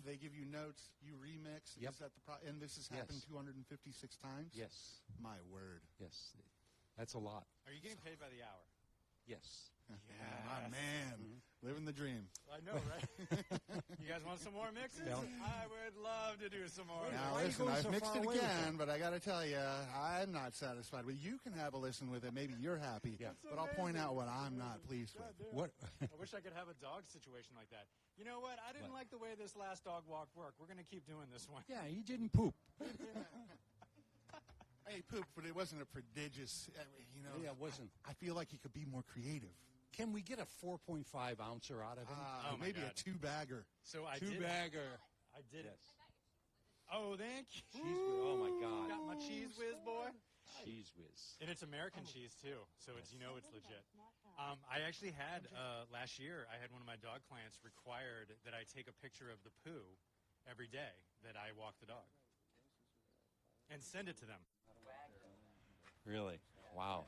They give you notes. You remix. Yep. Is that and this has happened 256 times? Yes. My word. Yes. That's a lot. Are you getting paid by the hour? Yes. My man. Living the dream. I know, right? You guys want some more mixes? Yeah. I would love to do some more. Now, Why are you listen, going I've so mixed far it away with again, but I got to tell you, I'm not satisfied with it. You can have a listen with it. Maybe you're happy. Yeah. But I'll point out what I'm not pleased with. What? I wish I could have a dog situation like that. You know what? I didn't like the way this last dog walk worked. We're going to keep doing this one. Yeah, he didn't poop. Hey, poop, but it wasn't a prodigious, Yeah, it wasn't. I feel like he could be more creative. Can we get a 4.5 ouncer out of him? Oh, my maybe God. a two-bagger. So I Two did. bagger. I did it. Yes. Oh, thank you. Cheese whiz. Oh my God. Got my cheese whiz, boy. Cheese whiz. And it's American cheese too, so it's it's legit. I actually had last year. I had one of my dog clients required that I take a picture of the poo every day that I walk the dog and send it to them. Really? Wow.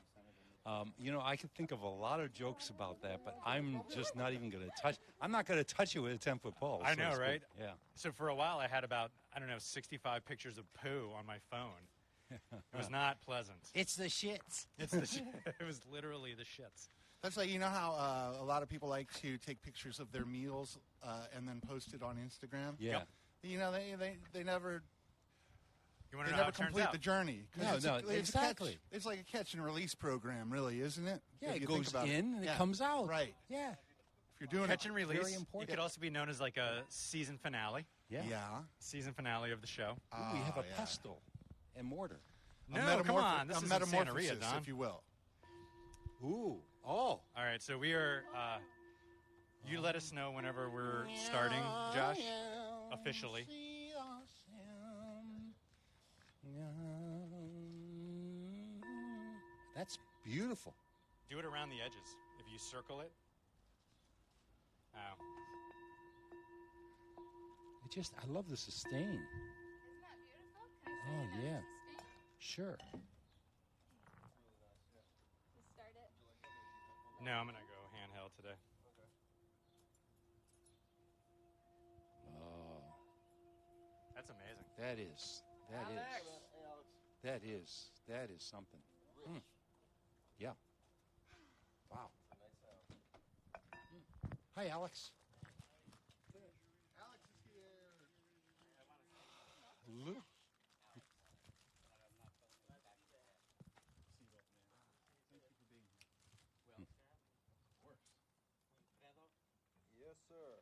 I could think of a lot of jokes about that, but I'm just not even going to touch. I'm not going to touch it with a 10-foot pole. I so know, to speak. right? Yeah. So for a while, I had about 65 pictures of poo on my phone. It was not pleasant. It's the shits. It's the it was literally the shits. That's like, how a lot of people like to take pictures of their meals and then post it on Instagram? Yeah. Yep. They never... You want They to know how never it turns complete out? the journey. No, exactly. It's like a catch and release program, really, isn't it? Yeah, If it you think goes about in and it comes out. Right. Yeah. If you're doing Catch it, and release. Very important. It could also be known as like a season finale. Yeah. yeah. Season finale of the show. We have a yeah. pestle and mortar. No, come on. This a is metamorphosis, Santeria, Don. if you will. Ooh. Oh. All right, so we are. You let us know whenever we're starting, Josh, officially. That's beautiful. Do it around the edges. If you circle it. Oh. I love the sustain. Isn't that beautiful? Can I Oh, say yeah. that? Sure. Just start it. No, I'm going to go handheld today. Oh, That's amazing. that is something. Yeah. Wow. Hi, Alex. Alex is here. Look. Yes, sir.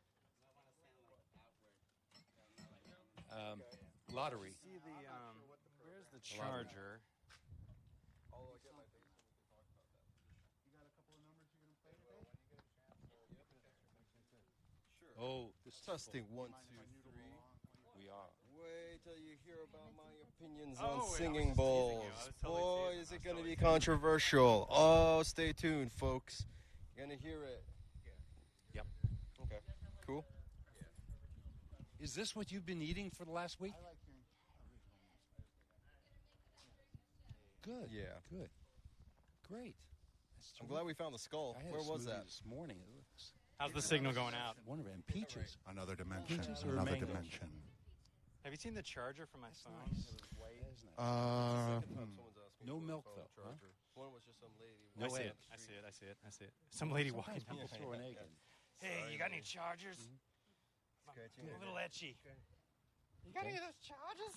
Lottery. See the where's the charger? I'll get my face and we can talk about that. You got a couple of numbers you're going to play today? Sure. Oh, this Testing 1, 2, Mind if I noodle 3. along? we are. Wait till you hear about my opinions Oh, on wait, I was singing just teasing you. bowls. I was totally Boy, teasing. is I it was going to totally be controversial. Oh, stay tuned, folks. You're going to hear it. Yep. Okay. Cool. Is this what you've been eating for the last week? I like hearing original Good. Yeah. Good. Great. That's I'm glad we found the skull. I had Where a was smoothie that? This morning. It looks How's the signal going out? wonderful. And peaches. Another dimension. Peaches or Another mangoes? dimension. Have you seen the charger for my phone? Nice. It was white. That is nice. Someone's asking No for a milk, phone though, huh? charger. One was just some lady. No I see egg. it. I see it. I see it. I see it. Some lady walking Sometimes down. people throw an egg in. Hey, you got any chargers? Scratching I'm a it. little etchy. You got any of those chargers?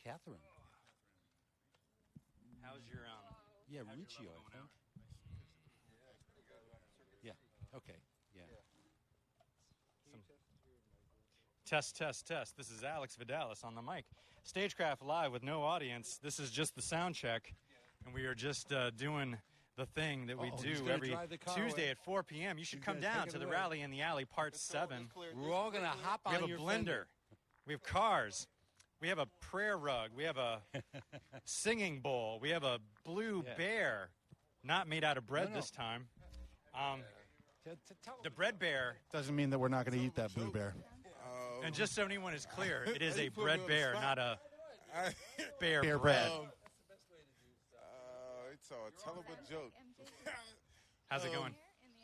Catherine. How's your Yeah, how's your Riccio, level I going think. Yeah. Okay. Yeah. Test. This is Alex Vidales on the mic. StageCraft live with no audience. This is just the sound check, and we are just doing the thing that we Uh-oh, he's do gonna every drive the car Tuesday away. at 4 p.m. You should He's come gonna down take to it the away. Rally in the Alley, Part 7. We're all gonna hop We on have a your blender. fender. We have cars. We have a prayer rug. We have a singing bowl. We have a blue Yeah. bear, not made out of bread No. this time. Tell The bread bear, Doesn't mean that we're not going to eat that blue bear. and just so anyone is clear, it is a You put me bread on the bear, spot. not a Bear Bear bread. bread. It's a hell of a joke. How's it going?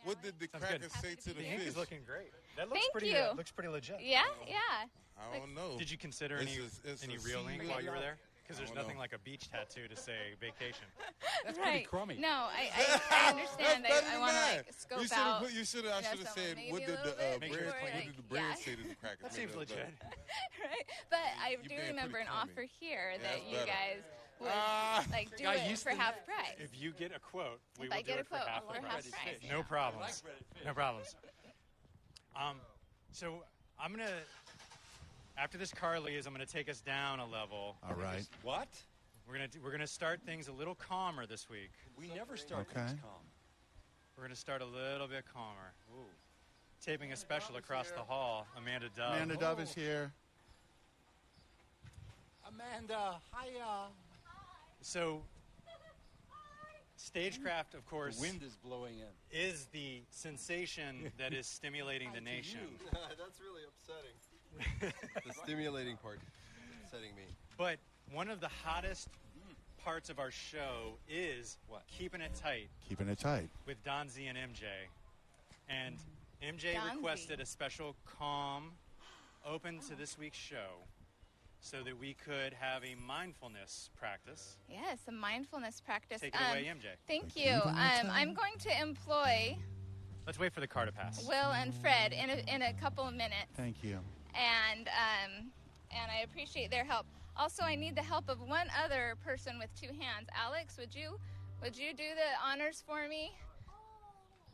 What did the Sounds cracker good. say to the The ink fish? is looking great. That looks Thank pretty. you. Looks pretty legit. Yeah, yeah. I don't know. Did you consider any It's a real ink seaweed. while you were there? Because there's I don't nothing know. like a beach tattoo to say vacation. That's Right. pretty crummy. No, I understand. That's better I than want to mine. like scope You should out. have. You should have. I you know, should have so said, maybe what a did little the bit Make bread? sure before, it's What clean. did the bread yeah. say to the cracker? That seems legit. Right? But I You do being remember pretty an crummy. offer here that that's you better. guys would Ah. like do Guy it used for to- half price. If you get a quote, we If will I do get a it for quote, half for the half price. price. No yeah. problems. No problems. So I'm gonna. After this Carly is, I'm gonna take us down a level. All right. What? We're gonna start things a little calmer this week. We never start Okay. things calm. We're gonna start a little bit calmer. Ooh. Taping a special across the hall, Amanda Dove. Amanda Dove is here. Amanda, hiya. So, StageCraft, of The course, wind is blowing in. is the sensation that is stimulating the To nation. you. That's really upsetting. The stimulating part is upsetting me. But one of the hottest parts of our show is What? keeping it tight Keeping it tight. with Don Z and MJ. And MJ Don Z. requested a special calm open to this week's show so that we could have a mindfulness practice. Yes, a mindfulness practice. Take it away, MJ. Thank you. I'm going to employ Let's wait for the car to pass. Will and Fred in a couple of minutes, Thank you. and I appreciate their help. Also, I need the help of one other person with two hands. Alex, would you do the honors for me?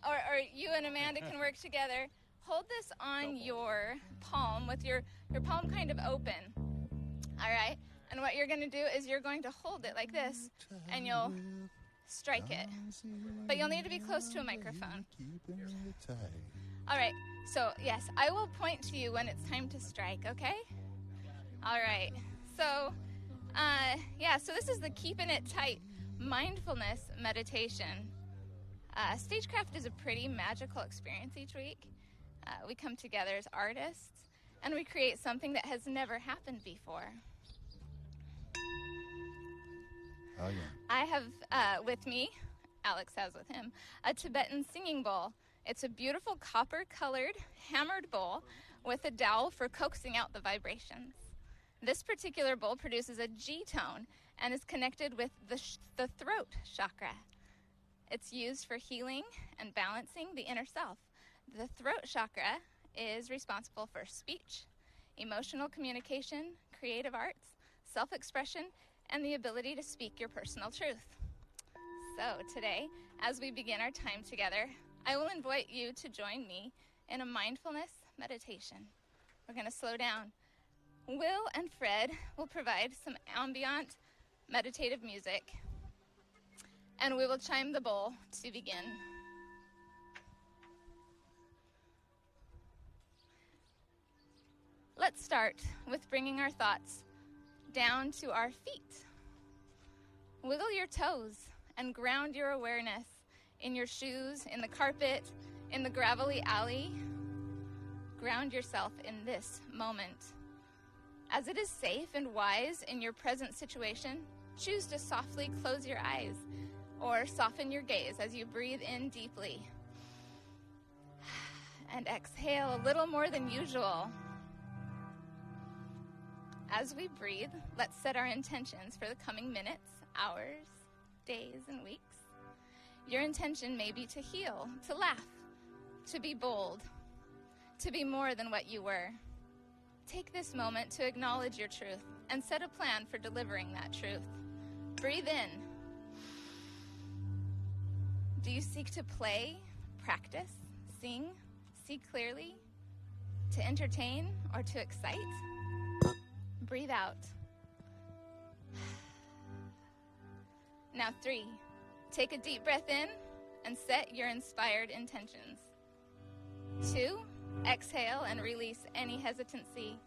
Or you and Amanda can work together. Hold this on your palm with your palm kind of open. All right? And what you're going to do is you're going to hold it like this, and you'll strike it. But you'll need to be close to a microphone. Keeping it tight. All right. So, yes, I will point to you when it's time to strike, okay? All right. So, so this is the Keeping It Tight mindfulness meditation. StageCraft is a pretty magical experience each week. We come together as artists, and we create something that has never happened before. Oh, yeah. I have with me, Alex has with him, a Tibetan singing bowl. It's a beautiful copper-colored hammered bowl with a dowel for coaxing out the vibrations. This particular bowl produces a G tone and is connected with the throat chakra. It's used for healing and balancing the inner self. The throat chakra is responsible for speech, emotional communication, creative arts, self-expression, and the ability to speak your personal truth. So today, as we begin our time together, I will invite you to join me in a mindfulness meditation. We're going to slow down. Will and Fred will provide some ambient meditative music, and we will chime the bowl to begin. Let's start with bringing our thoughts down to our feet. Wiggle your toes and ground your awareness in your shoes, in the carpet, in the gravelly alley. Ground yourself in this moment. As it is safe and wise in your present situation, choose to softly close your eyes or soften your gaze as you breathe in deeply. And exhale a little more than usual. As we breathe, let's set our intentions for the coming minutes, hours, days, and weeks. Your intention may be to heal, to laugh, to be bold, to be more than what you were. Take this moment to acknowledge your truth and set a plan for delivering that truth. Breathe in. Do you seek to play, practice, sing, see clearly, to entertain, or to excite? Breathe out. Now 3, take a deep breath in and set your inspired intentions. 2, exhale and release any hesitancy.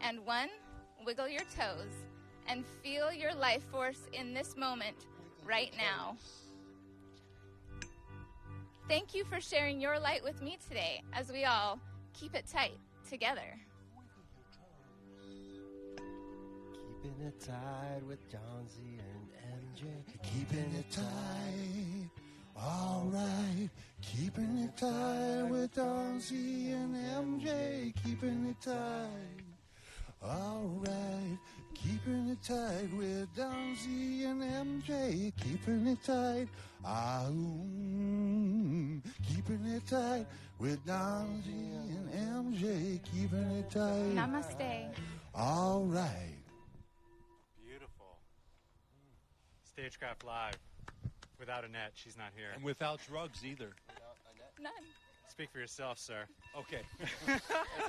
And 1, wiggle your toes and feel your life force in this moment right now. Thank you for sharing your light with me today as we all keep it tight together. Keeping it tight with John Z and MJ. Keeping it tight. All right. Keeping it tight with Don Z and MJ. Keeping it tight. All right. Keeping it tight with Don Z and MJ. Keeping it tight. Keeping it tight with Don Z and MJ. Keeping it tight. Namaste. All right. Beautiful. StageCraft Live. Without Annette, she's not here. And without drugs either. None. Speak for yourself, sir. Okay. That's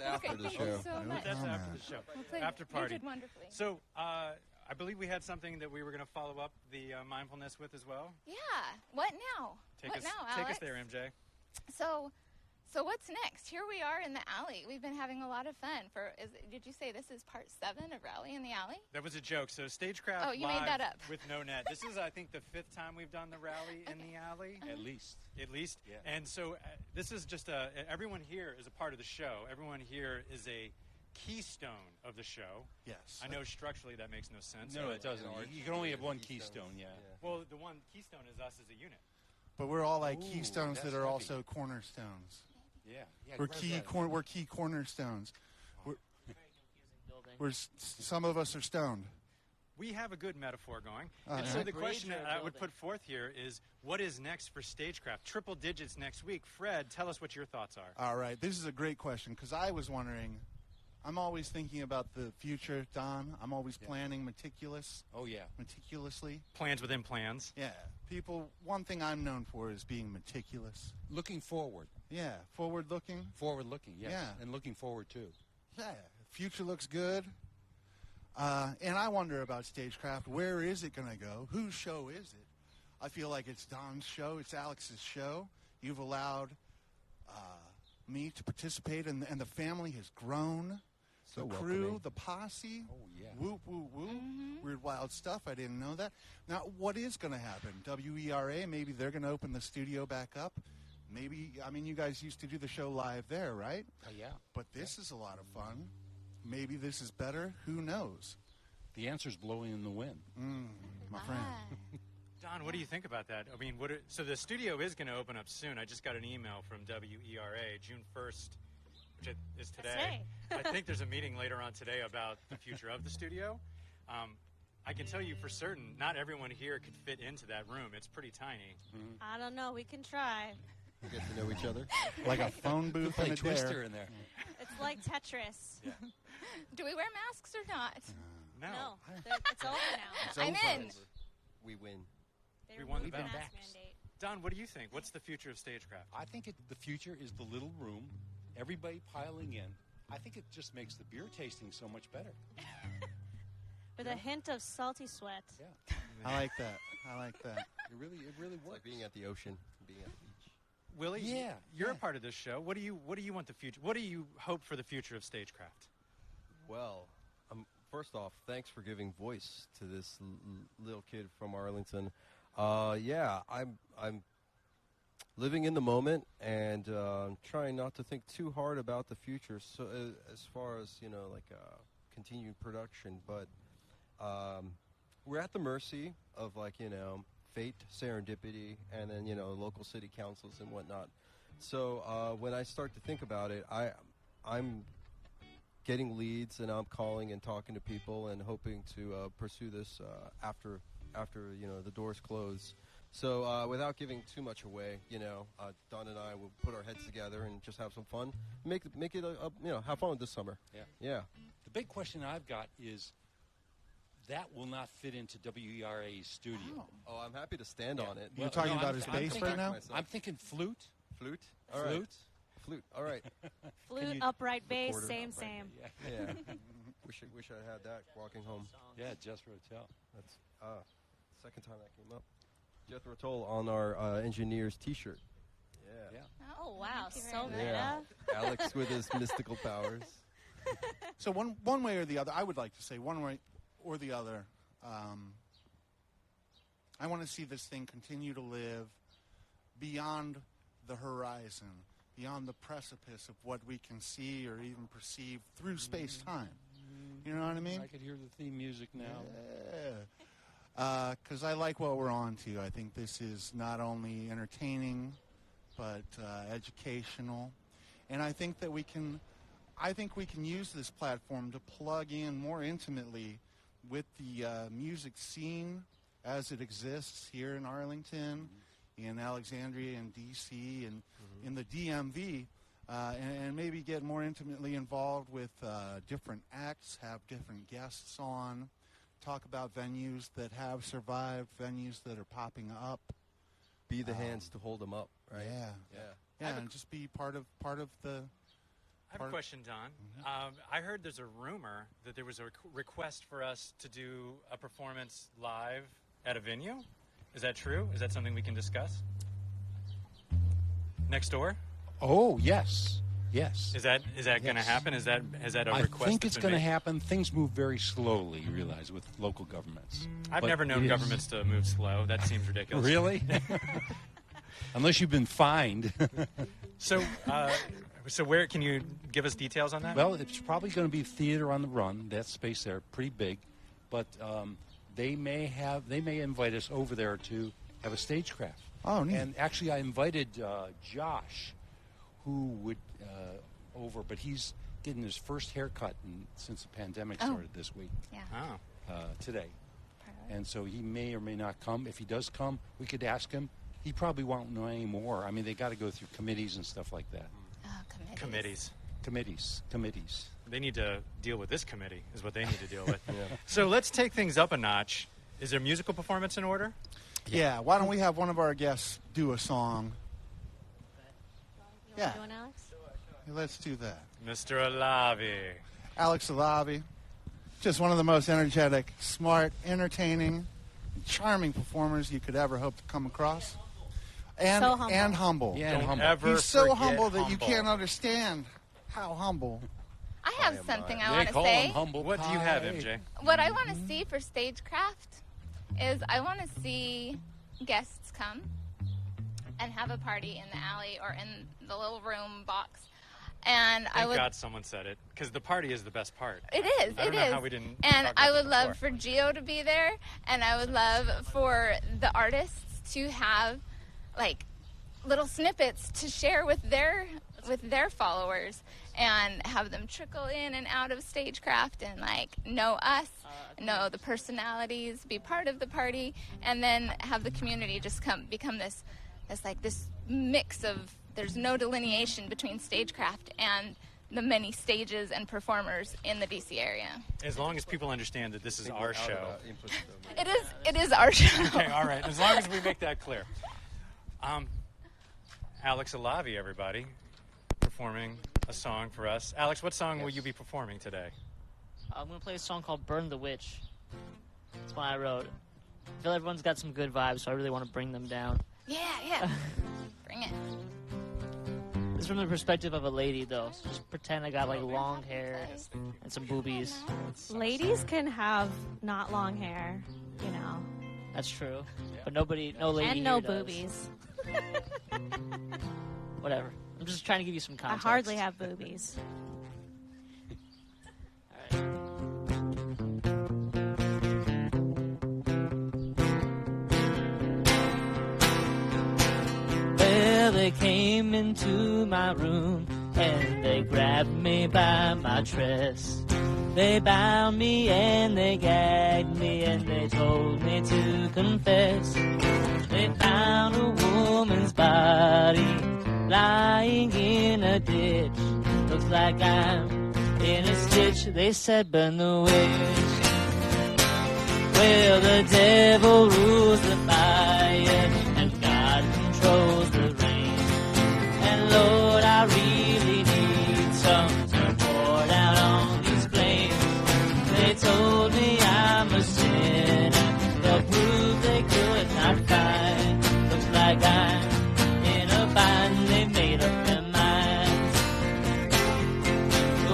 after Okay, the thank show. you so much. That's comment. after the show. Well played. After party. You did wonderfully. So, I believe we had something that we were going to follow up the mindfulness with as well. Yeah. What now? Take what us, now, take Alex? us there, MJ. So what's next? Here we are in the alley. We've been having a lot of fun. Did you say this is part 7 of Rally in the Alley? That was a joke. So StageCraft Oh, you Live made that up. with no net. This is, I think, the 5th time we've done the rally in the alley. At least. At least. Yeah. And so this is just everyone here is a part of the show. Everyone here is a keystone of the show. Yes. I know structurally that makes no sense. No, but- it doesn't. You can only have one keystone, yeah. Well, the one keystone is us as a unit. But we're all like Ooh, keystones that's that are heavy. also cornerstones. Yeah. We're grab key. that. We're key cornerstones. Some of us are stoned. We have a good metaphor going. All And so right. the question that I would building. put forth here is, what is next for StageCraft? Triple digits next week. Fred, tell us what your thoughts are. All right. This is a great question because I was wondering. I'm always thinking about the future, Don. I'm always planning Oh, yeah. meticulously. Plans within plans. Yeah. People. One thing I'm known for is being meticulous. Looking forward. Yeah. Forward looking. Forward looking, yes. Yeah. And looking forward, too. Yeah. Future looks good. And I wonder about StageCraft. Where is it going to go? Whose show is it? I feel like it's Don's show. It's Alex's show. You've allowed me to participate, and the family has grown. So the crew, welcoming. the posse. Oh, yeah. Whoop, whoop, whoop. Weird, wild stuff. I didn't know that. Now, what is going to happen? WERA, maybe they're going to open the studio back up. Maybe, I mean, you guys used to do the show live there, right? Oh, yeah. But this is a lot of fun. Maybe this is better. Who knows? The answer's blowing in the wind. My friend. Don, what do you think about that? I mean, so the studio is going to open up soon. I just got an email from WERA, June 1st, which is today. I think there's a meeting later on today about the future of the studio. I can tell you for certain, not everyone here could fit into that room. It's pretty tiny. I don't know. We can try. Get to know each other. Like a phone booth Play and a Twister dare. in there. It's like Tetris. Do we wear masks or not? No, it's over now. It's I'm over. in. We win. They We won the removed the battle. mask mandate. Don, what do you think? What's the future of StageCraft? I think the future is the little room, everybody piling in. I think it just makes the beer tasting so much better. With a hint of salty sweat. Yeah. I like that. I like that. It really It's works. like being at the ocean, being at the beach. Willie, Yeah, you're a yeah. part of this show. What do you want the future? What do you hope for the future of StageCraft? Well, first off, thanks for giving voice to this little kid from Arlington. Yeah, I'm living in the moment and trying not to think too hard about the future. So as far as continued production, but we're at the mercy of fate, serendipity, and then local city councils and whatnot. So when I start to think about it, I'm getting leads and I'm calling and talking to people and hoping to pursue this after the doors close. So without giving too much away, Don and I will put our heads together and just have some fun. Make it have fun this summer. Yeah. The big question I've got is that will not fit into WERA's studio. Oh, I'm happy to stand on it. You're talking about his I'm bass thinking- right now? I'm thinking flute. Flute. Flute. All right. Flute, you upright bass, record it? same. Yeah. wish I had that walking home. Yeah, Jethro Tull. That's second time that came up. Jethro Tull on our engineer's T-shirt. Yeah. Oh, wow. Thank you So very Yeah. meta. Alex with his mystical powers. So one way or the other, I would like to say one way or the other. I want to see this thing continue to live beyond the horizon, beyond the precipice of what we can see or even perceive through space-time. You know what I mean? I could hear the theme music now. Yeah. Because I like what we're on to. I think this is not only entertaining, but educational. And I think that we can use this platform to plug in more intimately with the music scene as it exists here in Arlington, in Alexandria, and D.C., and in the DMV, and maybe get more intimately involved with different acts, have different guests on, talk about venues that have survived, venues that are popping up. Be the hands to hold them up, right? Yeah, and just be part of the... I have a question, Don. I heard there's a rumor that there was a request for us to do a performance live at a venue. Is that true? Is that something we can discuss? Next door? Oh, yes. Yes. Is that going to happen? Is that a request? I think it's that's going to been made? happen. Things move very slowly, you realize, with local governments. I've But never known it is- governments to move slow. That seems ridiculous. Really? Unless you've been fined. So where can you give us details on that? Well, it's probably going to be Theater on the Run. That space there, pretty big. But they may invite us over there to have a StageCraft. Oh, neat. And actually, I invited Josh, who would over, but he's getting his first haircut since the pandemic started this week. Yeah. Oh. Today. And so he may or may not come. If he does come, we could ask him. He probably won't know any more. I mean, they got to go through committees and stuff like that. Oh, Committees. Committees. They need to deal with this committee, is what they need to deal with. So let's take things up a notch. Is there musical performance in order? Yeah, why don't we have one of our guests do a song? You Yeah. want to do one, Alex? Let's do that. Mr. Alavi. Alex Alavi, just one of the most energetic, smart, entertaining, charming performers you could ever hope to come across. And So humble. and humble. Yeah, and Don't humble. ever He's so forget humble that you humble. can't understand how humble. I have something I They want to call say. him humble What do you have, pie. MJ? What I want to see for StageCraft is I want to see guests come and have a party in the alley or in the little room box. And I Thank would God someone said it, because the party is the best part. It is. I don't It know is. how we didn't And talk about I this would love before. for Gio to be there, and I would love for the artists to have like little snippets to share with their followers, and have them trickle in and out of StageCraft and like know us, know the personalities, be part of the party, and then have the community just become this mix of. There's no delineation between StageCraft and the many stages and performers in the DC area. As long as people understand that this is our show. It is our show. Okay, all right. As long as we make that clear. Alex Alavi, everybody, performing a song for us. Alex, what song will you be performing today? I'm going to play a song called Burn the Witch. That's one I wrote. I feel everyone's got some good vibes, so I really want to bring them down. Yeah. Bring it. It's from the perspective of a lady, though. So just pretend I got like long hair and some boobies. Ladies can have not long hair, you know, That's true. But no lady and no here does. boobies. Whatever. I'm just trying to give you some I context. hardly have boobies. All right. Well, they came into my room and they grabbed me by my dress. They bound me and they gagged me and they told me to confess. They found a woman's body lying in a ditch. Looks like I'm in a stitch. They said burn the witch. Well, the devil rules the fire and God controls the rain. And Lord, I really need some to pour down on these flames. They told me I'm a sinner, the proof they could not find. Looks like I'm in a bind, they made up their minds.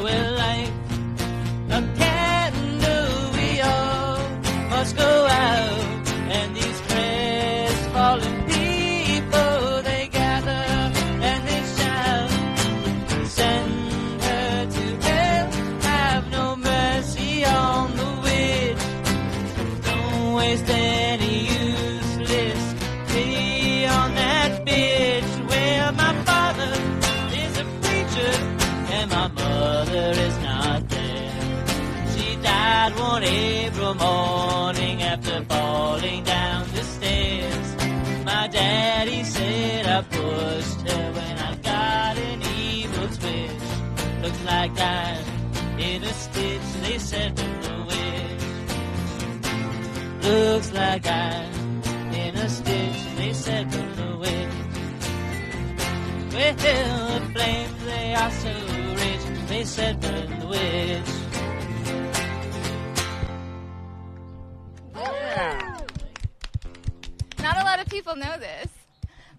Well, like a candle we all must go out, and these crestfallen and my mother is not there. She died one April morning after falling down the stairs. My daddy said I pushed her when I got an evil twitch. Looks like I'm in a stitch, they said from the witch. Looks like I'm in a stitch, they said from the witch. Well, the flames, they are so rich, they said from the witch. Not a lot of people know this,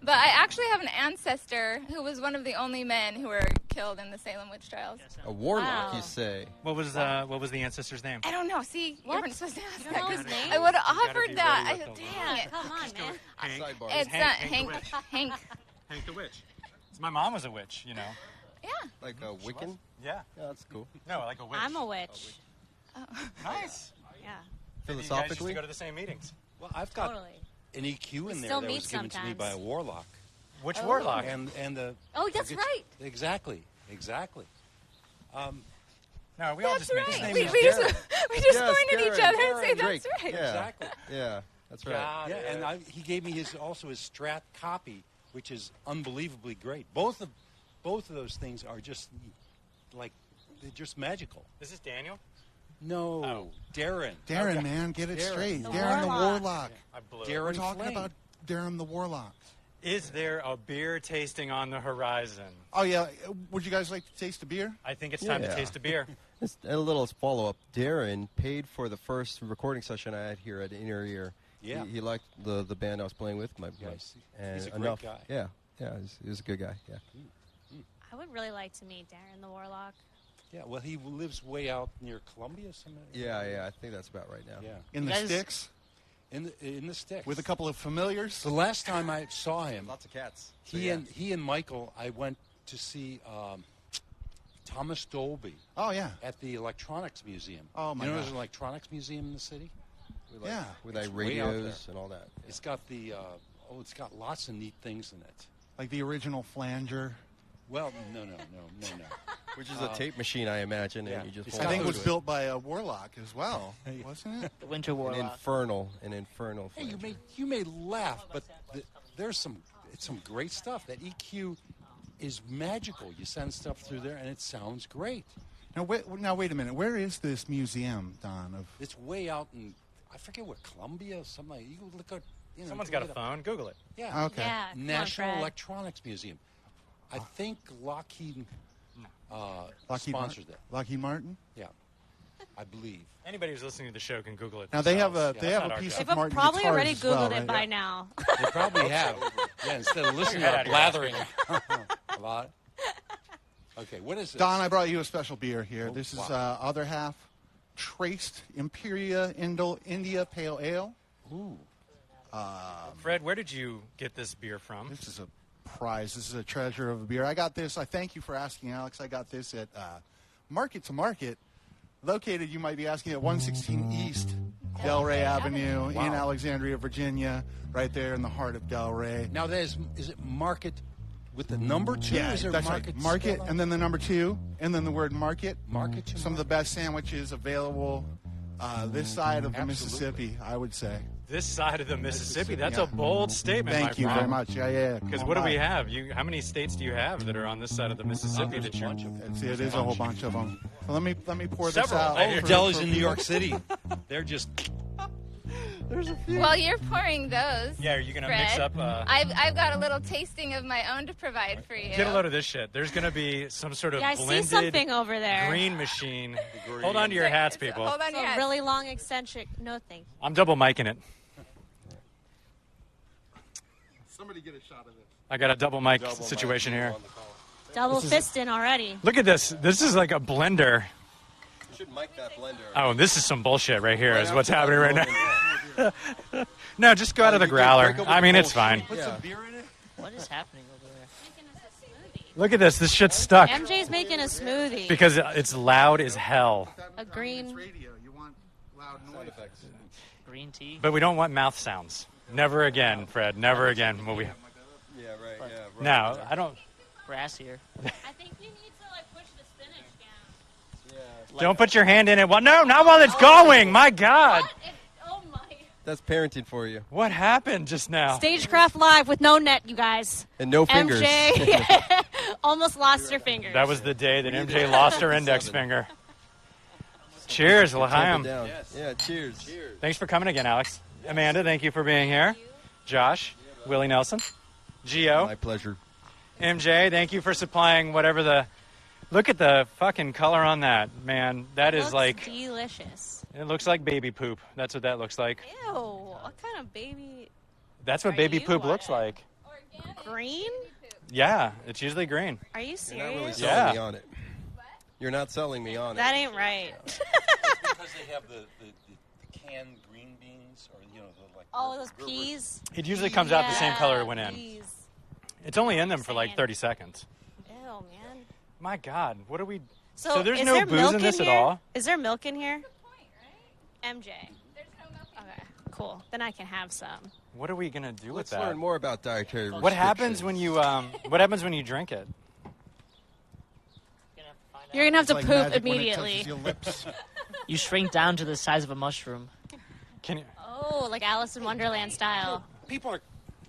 but I actually have an ancestor who was one of the only men who were killed in the Salem witch trials. A warlock, Wow. you say? What was the ancestor's name? I don't know. See, you What? weren't supposed to ask You that don't know 'cause his name? I would have You gotta offered be that. ready with the Dang it. Come on, man. Hank. Sidebar. It's Hank- not Hank the Hank. witch. Hank. Hank the witch. My mom was a witch, you know. Yeah. Like a Wiccan? Yeah. Yeah, that's cool. No, like a witch. I'm a witch. Nice. Yeah, Maybe you guys used Philosophically? to go to the same meetings. Well, I've got totally. an EQ in there still that meet was given to me sometimes. by a warlock. Which warlock? And the Oh, that's forget- right. Exactly. No, we all That's just made right. name We is just, Darren. we just Yes, point at each Darren, other and say, Darren. that's right. Yeah. Exactly. Yeah, that's right. Yeah, and he gave me also his Strat copy, which is unbelievably great. Both of those things are just like they're just magical. This is Daniel. No, Oh. Darren. Darren, man, get it Darren. straight. The Darren the warlock. Warlock. I blew it. Darren We're talking Flame. about Darren the Warlock. Is there a beer tasting on the horizon? Oh, yeah. Would you guys like to taste a beer? I think it's time to Yeah. taste a beer. Just a little follow-up. Darren paid for the first recording session I had here at Inner Ear. Yeah. He liked the band I was playing with. He's a great enough. guy. Yeah, he was a good guy. Yeah. I would really like to meet Darren the Warlock. Yeah, well, he lives way out near Columbia. Yeah, I think that's about right now. Yeah, In the guys- sticks? in the sticks. With a couple of familiars? The last time I saw him, Lots of cats. So, he yeah. and Michael, I went to see Thomas Dolby Oh, yeah. at the Electronics Museum. Oh, my You know, there's gosh. an Electronics Museum in the city. With like, Yeah. with It's like way out radios there. and all that. It's got it's got lots of neat things in it. Like the original flanger. Well, no. Which is a tape machine, I imagine, yeah. and you just It's I hold think it on was to built by a warlock as well, wasn't it? The Winter An Warlock. infernal. Hey, flanger. you may laugh, but there's some great stuff. That EQ is magical. You send stuff through there, and it sounds great. Now wait a minute. Where is this museum, Don? Of It's way out in, I forget what, Columbia, something like. You can look at, Someone's go got a look it up. phone. Google it. Yeah. Okay. Yeah, come on, National Fred. Electronics Museum. I think Lockheed Lockheed sponsors that. Lockheed Martin. Yeah, I believe. Anybody who's listening to the show can Google it. Now they have themselves. a they That's have not a our piece job. of They've Martin probably guitars already as well, Googled it right? by now. They probably have. Yeah, instead of listening Get to out of blathering a lot. Okay, what is this? Don, I brought you a special beer here. Oh, This is wow. Other Half Traced Imperia India Pale Ale. Ooh. Fred, where did you get this beer from? This is a prize. This is a treasure of a beer. I got this. I thank you for asking, Alex. I got this at Market to Market, located, you might be asking, at 116 East Delray Avenue in Alexandria, Virginia, right there in the heart of Delray. Now, is it market with the number 2? Yeah, is there that's market? right. Market, spelled out? and then the number 2, and then the word market. Market to Some of the best sandwiches available this side of the Absolutely. Mississippi, I would say. This side of the Mississippi. That's Yeah. a bold statement. Thank you very much. Yeah. Because Come what do on we by. have? How many states do you have that are on this side of the Mississippi There's that a you're? bunch of them. It is a whole bunch of them. So let me pour this Several. out. I hear for- Vidales for in New people. York City. They're just. While you're pouring those, Yeah, are you gonna Fred, mix up? I've got a little tasting of my own to provide for you. Get a load of this shit. There's gonna be some sort of Yeah, I see blended something over there. green machine. Hold on to your hats, people. Hold on It's your a hats. really long eccentric. No, thank you. I'm double micing it. Somebody get a shot of this. I got a double mic situation here. Double fisting already. Look at this. This is like a blender. You should mic that blender. Oh, this is some bullshit right here. Is what's after happening that right now. moment, No, just go out of the you can growler. break up I with mean, the it's fine. Put Yeah. some beer in it? What is happening over there? Look at this. This shit's stuck MJ's making a smoothie. because it's loud as hell. A green. Radio. You want loud noise. Green tea? But we don't want mouth sounds. Never again, Fred. Never again. Will we? Yeah, right. Yeah, right. No, I don't. grassier. I think you need to like push the spinach down. Don't put your hand in it. Well, no, not while it's going. My God. Oh my. That's parenting for you. What happened just now? StageCraft live with no net, you guys. And no fingers. MJ almost lost her fingers. That was the day that MJ lost her index finger. Cheers, L'chaim. Down. Yeah, cheers. Thanks for coming again, Alex. Amanda, thank you for being here. Josh, Willie Nelson, Gio, My pleasure. MJ, thank you for supplying whatever the... Look at the fucking color on that, man. That is Looks like... delicious. It looks like baby poop. That's what that looks like. Ew, what kind of baby? That's what Are baby you poop what? looks like. Green? Yeah, it's usually green. Are you You're not really serious? selling Yeah. me on it. You're not selling me on That it. ain't right. Because they have the canned green beans, or the like. Oh, those peas. It usually comes out the same Yeah, color it went in. peas. It's only in them for like Saying. 30 seconds. Ew, man. My God, what are we... So, So there's is no there booze milk in this at here? all? Is there milk in here? MJ. There's no milk in Okay, cool. Then I can have some. What are we going to do Let's with that? learn more about dietary What happens when you what happens when you drink it? You're gonna have It's to like poop magic when it immediately. touches your lips. You shrink down to the size of a mushroom. Can you Oh, like Alice in Wonderland style. People are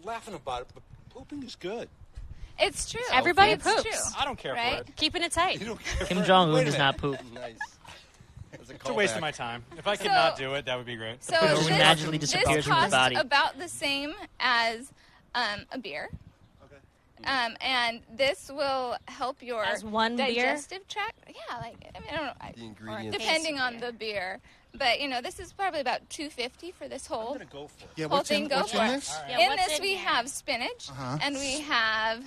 laughing about it, but pooping is good. It's true. Everybody It's poops. true. I don't care Right? for it. Keeping it tight. You don't care Kim for it. Jong Wait Un a does minute. not poop. Nice. That's It's a waste of my time. If I could So- not do it, that would be great. So It this, magically this disappears from the costs body. about the same as a beer. And this will help your As one beer? digestive tract. Yeah, like I mean, I don't know. The ingredients. Depending Case of on beer. the beer, but this is probably about $2.50 for this I'm whole. gonna go for it. Yeah, Whole what's in, thing, go what's for in it. this? Yeah, In what's this in we here? have spinach, and we have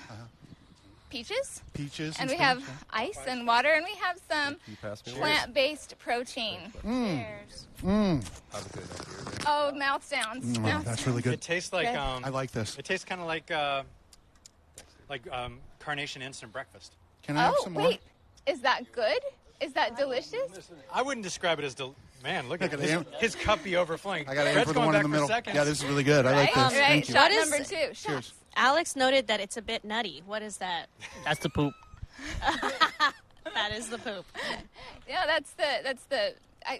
peaches, Peaches. and we spinach, have ice and water, and we have some Can you pass me one? plant-based protein. Cheers. Mm. Have a good idea. Oh, mouth sounds. Mm, Mouth that's sounds. really good. It tastes like I like this. it tastes kind of like Carnation Instant Breakfast. Can I have Oh, some more? wait. Is that good? Is that delicious? I wouldn't describe it as man. Look at Look at his, him. his cup be overflowing. I got to aim Fred's for the going one in back the for middle. seconds. Yeah, this is really good. I like Right? this. Right. Thank you. Shot What is- number 2. Cheers. Shots. Alex noted that it's a bit nutty. What is that? That's the poop. That is the poop. Yeah, that's the.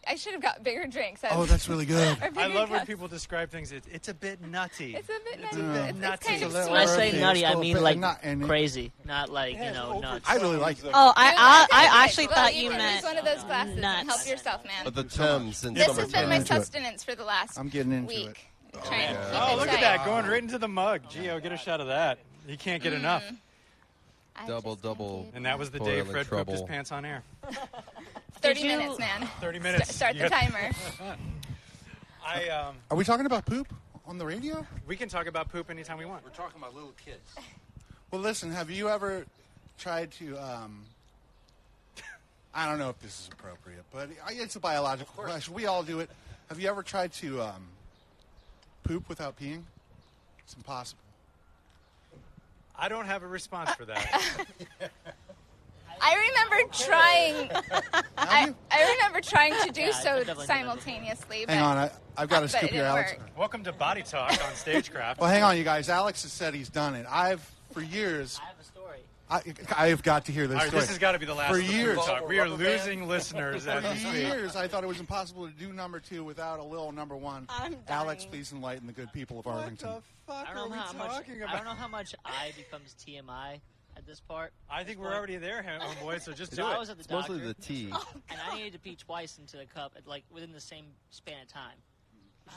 I should have got bigger drinks. Oh, that's really good. Or I bigger love when cups. people describe things. It's a bit nutty. It's a bit nutty. Yeah. It's Nuts kind is a of little When I sweet. say Earthy, nutty, I still a mean bit like nut in it. crazy, not like nuts. I really like it. Oh, I Okay, actually well, thought you you can meant use one of those glasses and nuts. help yourself, man. But the Thames in This summertime. has been my into it. sustenance for the last I'm getting into week. it. Trying to keep Oh, it look at tight. that, going right into the mug. Gio, get a shot of that. He can't get enough. I Double, just double. can't And that was the day Boiling Fred pooped his trouble. pants on air. do it. 30 Did you- minutes, man. 30 minutes. Start the You- timer. Are we talking about poop on the radio? We can talk about poop anytime we want. We're talking about little kids. Well, listen, have you ever tried to, I don't know if this is appropriate, but it's a biological question. We all do it. Have you ever tried to poop without peeing? It's impossible. I don't have a response for that. I remember trying. Have you? I remember trying to do Yeah, I've so definitely done that. simultaneously. Hang on, I've got to but scoop it here, didn't Alex. work. Welcome to Body Talk on StageCraft. Well, hang on, you guys. Alex has said he's done it. For years, I have a story. I have got to hear this All right, story. this has got to be the last For of the years. Body Talk. We are losing listeners as we For speak. years, I thought it was impossible to do number 2 without a little number 1. I'm Alex, dying. please enlighten the good people of What Arlington. the fuck I are don't we know how much. talking I about? don't know how much I becomes TMI at this part. I think we're already there, homeboy, so just do So I it. was at the It's doctor, mostly the tea. and I needed to pee twice into the cup, within the same span of time.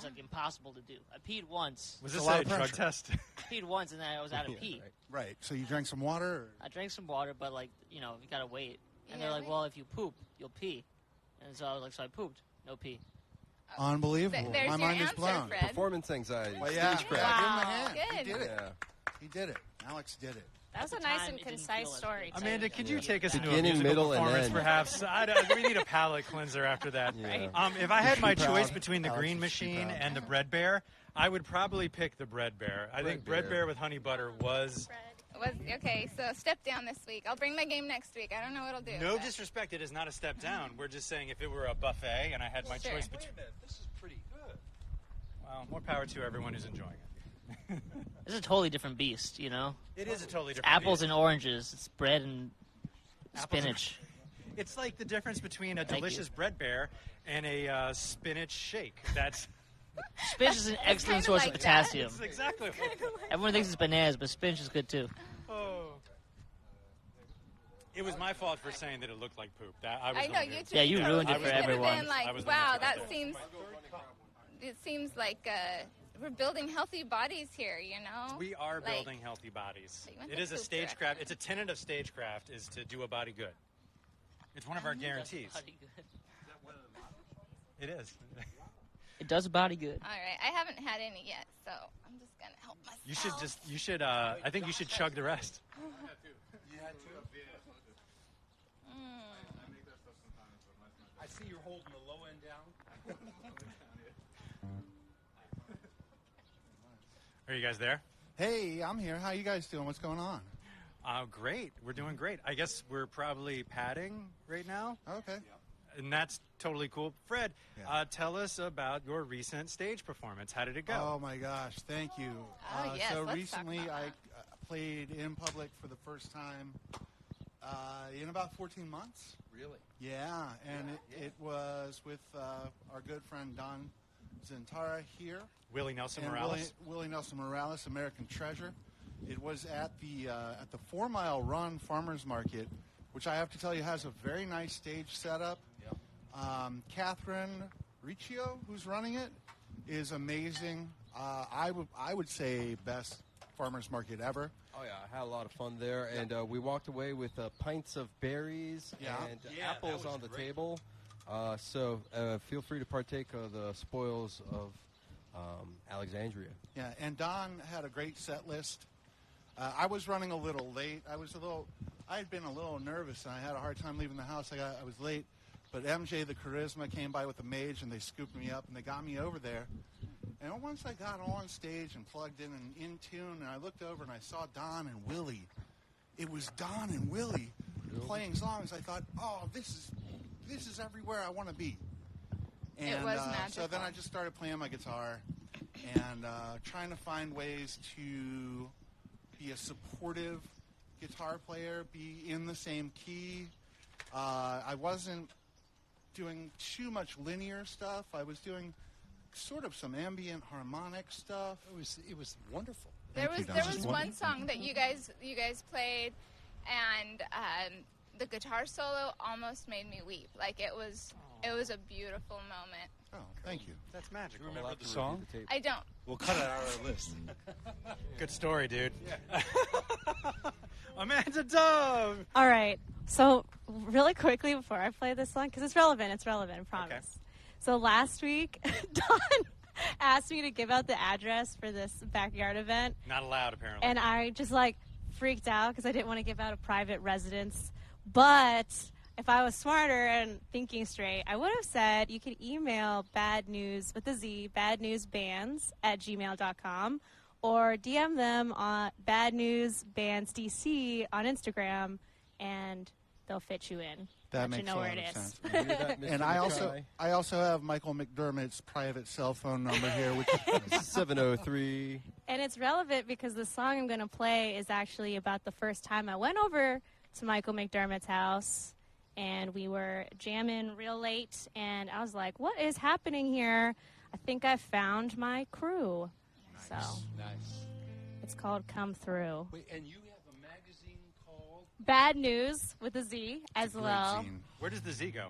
Which is impossible to do. I peed once. Was It's this a lot a of drug pressure. test? I peed once, and then I was out of pee. Right. So you drank some water? Or? I drank some water, but you gotta wait. And Yeah, they're like, wait. well, if you poop, you'll pee. And so I was like, so I pooped, no pee. Unbelievable. There's My your mind is answer, blown. Fred. Performance anxiety. Well, yeah. Stagecraft. Give him a Wow. hand. He Good. did it. Yeah. He did it. Alex did it. That was At a the nice time, and it didn't concise feel as story. good. Amanda, could you take us into a Beginning, musical middle, and performance, end. perhaps? We need a palate cleanser after that. Yeah. If I had my Proud. choice between the Alex Green is she Machine proud. and the Bread Bear, I would probably pick the Bread Bear. I think Bread Bread Bear. Bear with honey butter was... Okay, so step down this week. I'll bring my game next week. I don't know what it'll do. No but- disrespect, it is not a step down. We're just saying if it were a buffet and I had my Sure. choice between... This is pretty good. Well, more power to everyone who's enjoying it. This is a totally different beast, you know? It is a totally It's different apples beast. and oranges. It's bread and Apples and- spinach. It's like the difference between a Thank you. delicious bread bear and a spinach shake. That's Spinach is an excellent kinda source like of that. potassium. that's exactly what. Everyone thinks it's bananas, but spinach is good too. Oh. It was my fault for saying that it looked like poop. That I was I the know one who- you. Yeah, you ruined it I was for the one who- everyone. Been I like, was the one who wow, took that it. seems. It seems like we're building healthy bodies here. You know. We are Like, building healthy bodies. You went It the is a poop StageCraft. direction. It's a tenet of StageCraft is to do a body good. It's one of our guarantees. It is. It does body good. All right, I haven't had any yet, so I'm just gonna help myself. You should. I think you should chug the rest. I see you're holding the low end down. Are you guys there? Hey, I'm here. How you guys doing? What's going on? Great. We're doing great. I guess we're probably padding right now, Okay. and that's totally cool. Fred, Yeah. tell us about your recent stage performance. How did it go? Oh my gosh, thank you. Oh, yes, so let's talk recently about I that. played in public for the first time in about 14 months. Really? Yeah, and it was with our good friend Don Zientara here. Willie Nelson and Morales. Willie Nelson Morales, American Treasure. It was at the 4 Mile Run Farmers Market, which I have to tell you has a very nice stage setup. Catherine Riccio, who's running it, is amazing. I would say best farmers market ever. Oh yeah, I had a lot of fun there, and we walked away with pints of berries Yeah. and Yeah, that apples was on the great. table. So feel free to partake of the spoils of Alexandria. Yeah, and Don had a great set list. I was running a little late. I had been a little nervous, and I had a hard time leaving the house. I was late, but MJ the Charisma came by with a mage, and they scooped me up, and they got me over there. And once I got on stage and plugged in and in tune, and I looked over and I saw Don and Willie. It was Don and Willie playing songs. I thought, oh, this is everywhere I want to be. And It was so magical. then I just started playing my guitar and trying to find ways to be a supportive guitar player, be in the same key. I wasn't doing too much linear stuff. I was doing sort of some ambient harmonic stuff. It was wonderful. There Thank was you, there Don. was one song that you guys played, and the guitar solo almost made me weep. Like it was a beautiful moment. Oh, thank you. That's magical. Remember I'll have the to song? review the tape. I don't. We'll cut it out of our list. Good story, dude. Amanda Dove. All right. So really quickly before I play this song, because it's relevant, I promise. Okay. So last week, Don asked me to give out the address for this backyard event, Not allowed, apparently. and I just freaked out because I didn't want to give out a private residence. But if I was smarter and thinking straight, I would have said you could email bad news with a Z, badnewsbands@gmail.com, or DM them on badnewsbandsdc on Instagram, and they'll fit you in. That Let you makes know a where lot it of is. sense. You hear that, Mr. And McKay? I also have Michael McDermott's private cell phone number here, which 703. And it's relevant because the song I'm going to play is actually about the first time I went over to Michael McDermott's house, and we were jamming real late, and I was like, what is happening here? I think I found my crew. So Nice. it's called Come Through. Wait, and you have a magazine called? Bad News with a Z as great well. scene. Where does the Z go?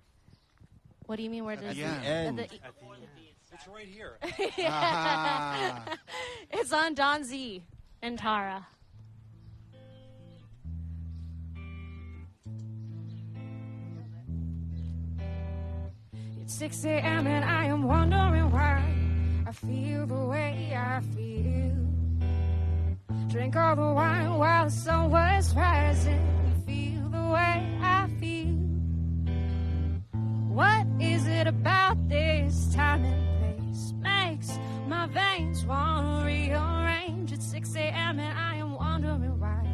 What do you mean? Where does the it- end. the- At the end. It's right here. Ah. It's on Don Z and Tara. It's 6 a.m. and I am wondering why I feel the way I feel. Drink all the wine while the sun was rising. Feel the way I feel. What is it about this time and place makes my veins want to rearrange? It's 6 a.m. and I am wondering why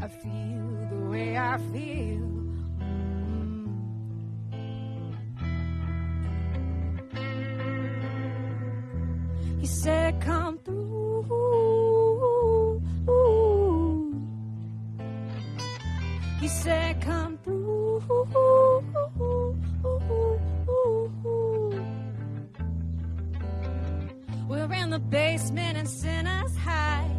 I feel the way I feel. He said, come through. You said come through. We're in the basement and sinners high,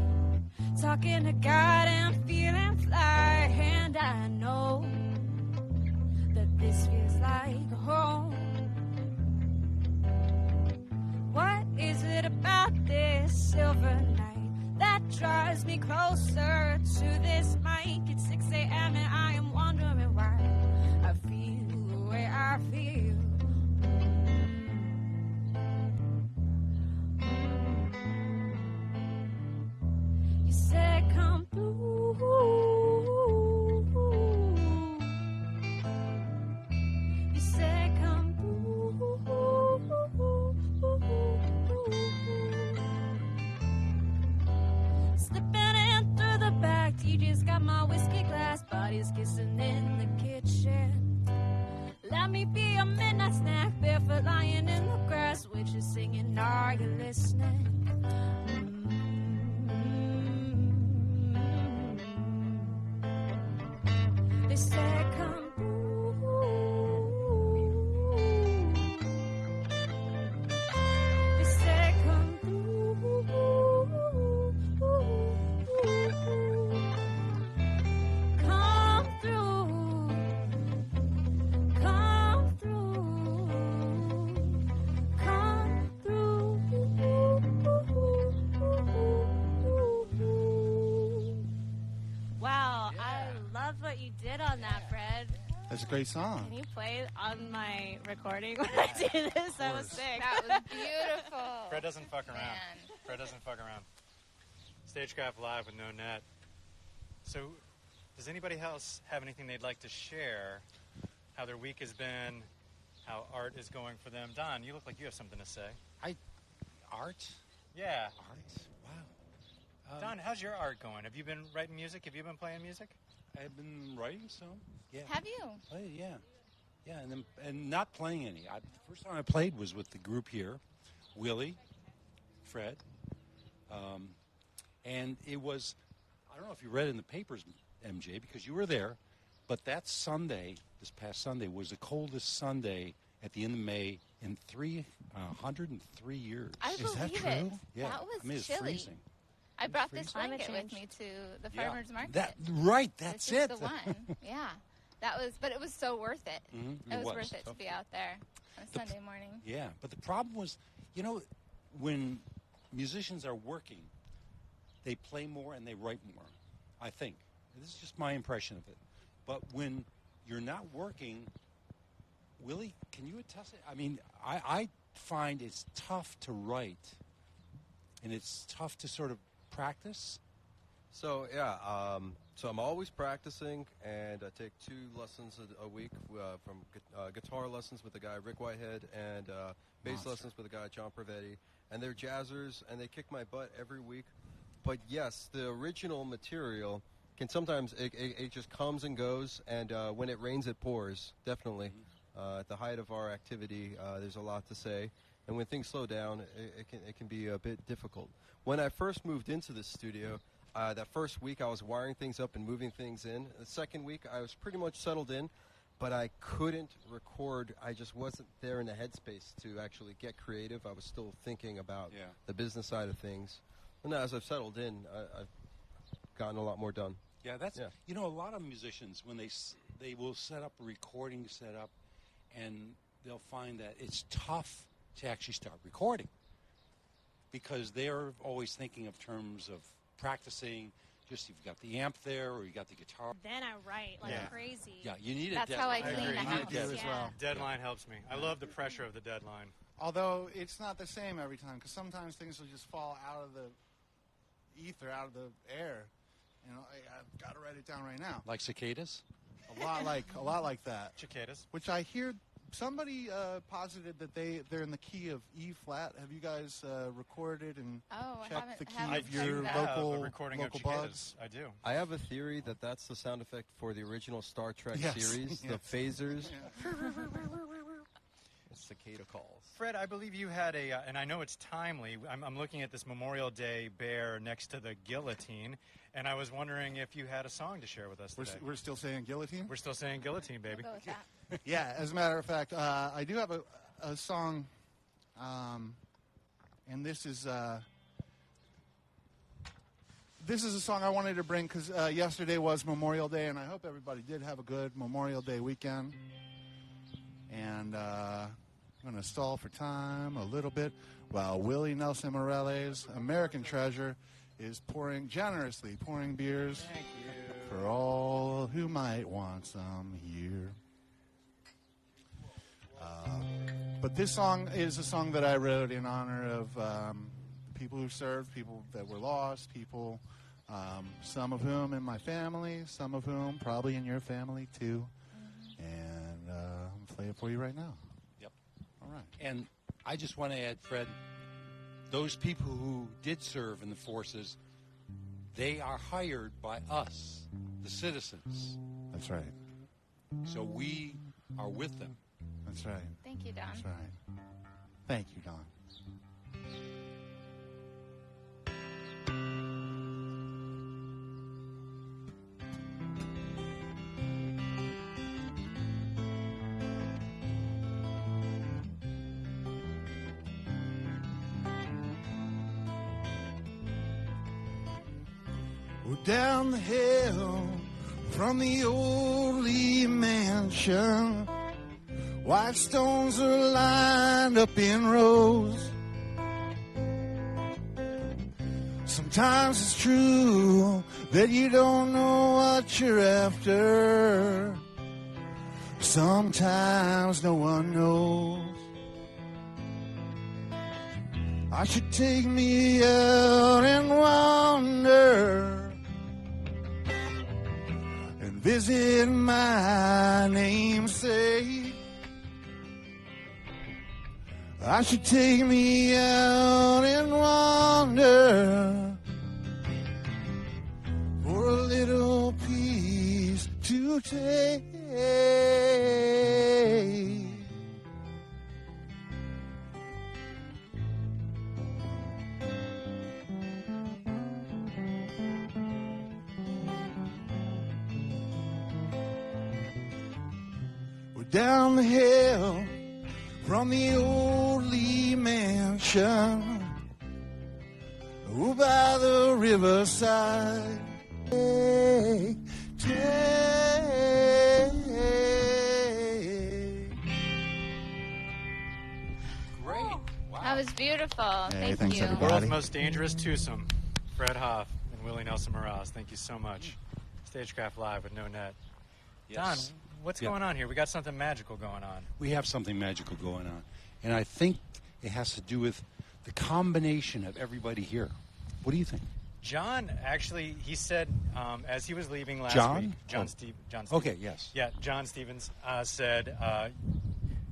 talking to God and feeling fly. And I know that this feels like home. What is it about this silver night that drives me closer to this mic? It's 6 a.m. and I am wondering why I feel the way I feel. You said come through. You said come through. Slipping in through the back, DJ's got my whiskey glass, bodies kissing in the kitchen. Let me be a midnight snack, barefoot lying in the grass, witches singing, are you listening? They said come through. They said come through. Come through. Come through. Come through. Wow, I love what you did on that, Fred. That's a great song. Can you play it on my recording when I do this? That was sick. That was beautiful. Fred doesn't fuck around. Man. Fred doesn't fuck around. StageCraft Live with no net. So, does anybody else have anything they'd like to share? How their week has been? How art is going for them? Don, you look like you have something to say. Art? Yeah. Art? Wow. Don, how's your art going? Have you been writing music? Have you been playing music? I've been writing some. Yeah. Have you? Play, yeah, and not playing any. The first time I played was with the group here, Willie, Fred, and it was. I don't know if you read it in the papers, MJ, because you were there, but that Sunday, this past Sunday, was the coldest Sunday at the end of May in 303 years. I Is believe that it. true? Yeah, That was I mean, it's chilly. freezing. I brought this Climate blanket with change. me to the farmer's market. That's This it. is the one. Yeah. But it was so worth it. Mhm, It was worth it to tough. be out there on a Sunday morning. Yeah, but the problem was, when musicians are working, they play more and they write more, I think. This is just my impression of it. But when you're not working, Willie, can you attest it? I mean, I find it's tough to write, and it's tough to sort of practice. So so I'm always practicing, and I take 2 lessons a week from guitar lessons with the guy Rick Whitehead and bass Monster. lessons with the guy John Prevetti. And they're jazzers, and they kick my butt every week. But yes, the original material can sometimes it just comes and goes, and when it rains, it pours. Definitely, at the height of our activity, there's a lot to say, and when things slow down, it can be a bit difficult. When I first moved into the studio. That first week, I was wiring things up and moving things in. The second week, I was pretty much settled in, but I couldn't record. I just wasn't there in the headspace to actually get creative. I was still thinking about the business side of things. And as I've settled in, I've gotten a lot more done. Yeah, a lot of musicians, when they will set up a recording setup, and they'll find that it's tough to actually start recording because they're always thinking of terms of practicing. Just you've got the amp there or you got the guitar. Then I write like crazy. Yeah, you need a That's deadline. how I I clean agree. the You house. do as well. Deadline helps me. I love the pressure of the deadline. Although it's not the same every time, because sometimes things will just fall out of the ether, out of the air. I've got to write it down right now. Like cicadas? A lot like that. Cicadas. Which I hear somebody posited that they're in the key of E flat. Have you guys recorded and Oh, I checked the key haven't of your do have local a recording local of cicadas. bugs? I do. I have a theory that that's the sound effect for the original Star Trek Yes. series, Yes. the phasers. cicada calls. Fred, I believe you had and I know it's timely. I'm looking at this Memorial Day bear next to the guillotine, and I was wondering if you had a song to share with us today. We're still saying guillotine? We're still saying guillotine, baby. We'll go with that. Yeah, as a matter of fact, I do have a song, and this is a song I wanted to bring because yesterday was Memorial Day, and I hope everybody did have a good Memorial Day weekend. And I'm going to stall for time a little bit while Willie Nelson Morales, American Treasure, is generously pouring beers for all who might want some here. But this song is a song that I wrote in honor of people who served, people that were lost, people, some of whom in my family, some of whom probably in your family too. And I'll play it for you right now. Yep. All right. And I just want to add, Fred, those people who did serve in the forces, they are hired by us, the citizens. That's right. So we are with them. That's right. Thank you, Don. That's right. Thank you, Don. Down the hill from the old Lee mansion, white stones are lined up in rows. Sometimes it's true that you don't know what you're after. Sometimes no one knows. I should take me out and wander, visit my namesake. I should take me out and wander for a little piece to take. Down the hill from the old Lee mansion, oh, by the riverside. Take. Great. Wow. That was beautiful. Hey, Thank thanks, you. everybody. World's most dangerous twosome, Fred Hoff and Willie Nelson Morales. Thank you so much. StageCraft Live with No Net. Yes. Don, what's going on here? We got something magical going on. We have something magical going on. And I think it has to do with the combination of everybody here. What do you think? John, actually, he said as he was leaving last John? week. John Stevens. Okay, yes. Yeah, John Stevens said,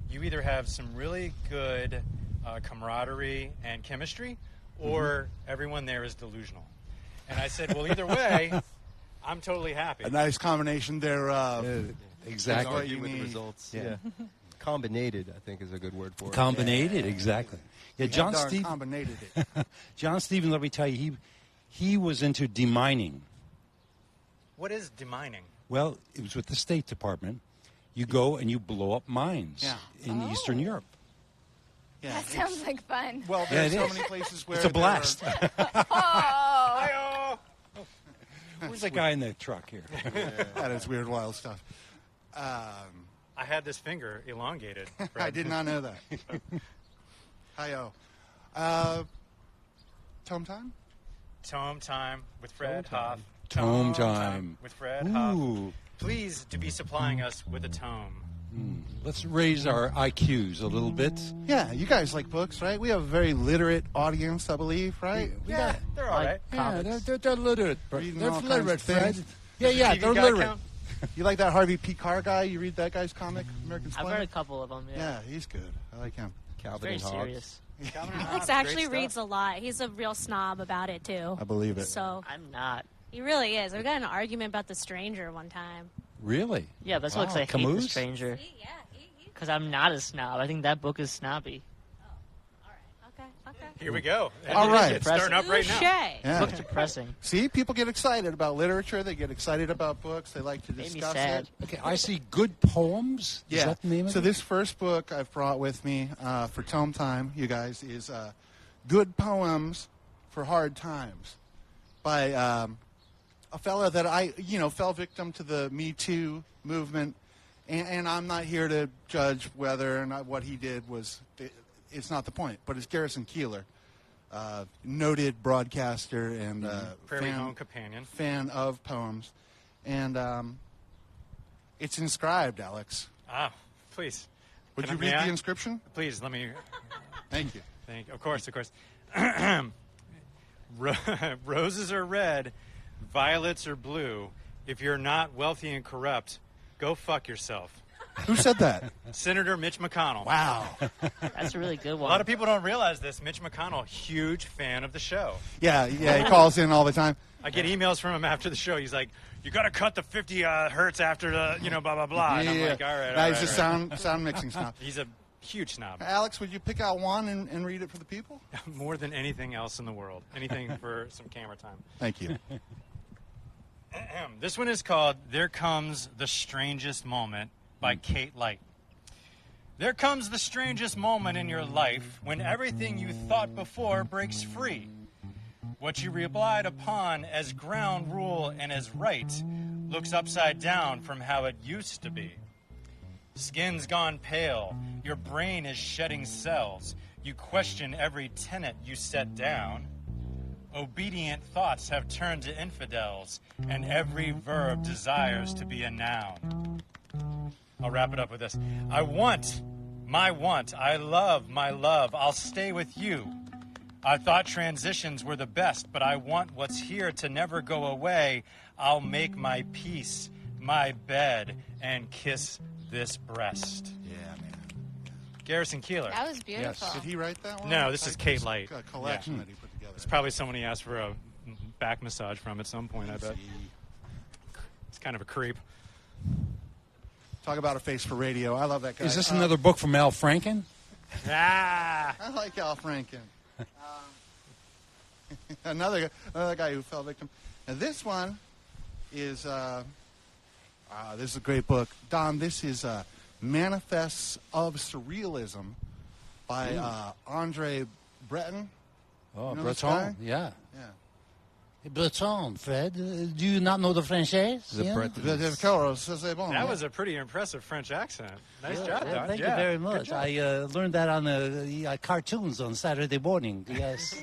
you either have some really good camaraderie and chemistry, or everyone there is delusional. And I said, well, either way, I'm totally happy. A nice combination thereof. Exactly. what you With the need. results. Yeah. Combinated, I think, is a good word for it. Combinated, exactly. Yeah, John Darn Stevens. combinated it. John Stevens, let me tell you, he was into demining. What is demining? Well, it was with the State Department. You go and you blow up mines in Eastern Europe. Yeah, That sounds like fun. well, Yeah, there's it so is. many places where It's a there blast. Oh, Where's the guy in the truck here? That is weird, wild stuff. I had this finger elongated. I Fred. did not know that. Hi-yo. Tome time? Tome time with Fred Hoff. Tome time. with Fred Hoff. Ooh. Please to be supplying us with a tome. Let's raise our IQs a little bit. Yeah, you guys like books, right? We have a very literate audience, I believe, right? Yeah, they're all right. Yeah, they're literate. Reading They're all kinds literate, of Fred. things. Yeah, TV they're guy literate. count? You like that Harvey P. Carr guy? You read that guy's comic, American I've Splendor? read a couple of them. Yeah, he's good. I like him. Calvin Very and Hobbes. serious. Calvin and Alex Hobbes, actually great stuff. reads a lot. He's a real snob about it too. I believe it. So I'm not. he really is. We got in an argument about The Stranger one time. Really? Yeah, that's what Wow, I hate The Camus? Stranger. Yeah, he because I'm not a snob. I think that book is snobby. Okay. Here we go. All right. It's starting up right now. Touche. Yeah. Book's depressing. See, people get excited about literature. They get excited about books. They like to Made me discuss sad. it. Okay, I see good poems. Is that the name of So it? this first book I've brought with me for Tome Time, you guys, is Good Poems for Hard Times by a fella that fell victim to the Me Too movement. And I'm not here to judge whether or not what he did was... It's not the point, but it's Garrison Keillor, noted broadcaster and Prairie Home Companion. fan of poems. And it's inscribed, Alex. Ah, please. Would Can you I- may read the I? inscription? Please, let me... Thank you. Thank you. Of course. Roses are red, violets are blue. If you're not wealthy and corrupt, go fuck yourself. Who said that? Senator Mitch McConnell. Wow. That's a really good A one. lot of people don't realize this. Mitch McConnell, huge fan of the show. Yeah, he calls in all the time. I get emails from him after the show. He's like, "You got to cut the 50 hertz after the, blah blah blah." And I'm like, "All right." Nah, he's just sound mixing snob. He's a huge snob. Alex, would you pick out one and read it for the people? More than anything else in the world. Anything for some camera time. Thank you. This one is called "There Comes the Strangest Moment" by Kate Light. There comes the strangest moment in your life when everything you thought before breaks free. What you relied upon as ground rule and as right looks upside down from how it used to be. Skin's gone pale, your brain is shedding cells, you question every tenet you set down. Obedient thoughts have turned to infidels, and every verb desires to be a noun. I'll wrap it up with this. I want, I love, my love, I'll stay with you. I thought transitions were the best, but I want what's here to never go away. I'll make my peace, my bed, and kiss this breast. Yeah, man. Garrison Keillor. That was beautiful. Did he write that one? No, this is Kate Light. A collection Yeah. that he put together. It's probably someone he asked for a back massage from at some point, I bet. It's kind of a creep. Talk about a face for radio. I love that guy. Is this another book from Al Franken? Ah! I like Al Franken. Another guy who fell victim. And this one is this is a great book. Don, this is Manifests of Surrealism by Andre Breton. Oh, You know this Breton. guy? Yeah. Yeah. Breton, Fred. Do you not know the Français? The Yeah. Bretons. That was a pretty impressive French accent. Nice job, Don. Thank Yeah, you very good much. job. I learned that on the cartoons on Saturday morning. Yes.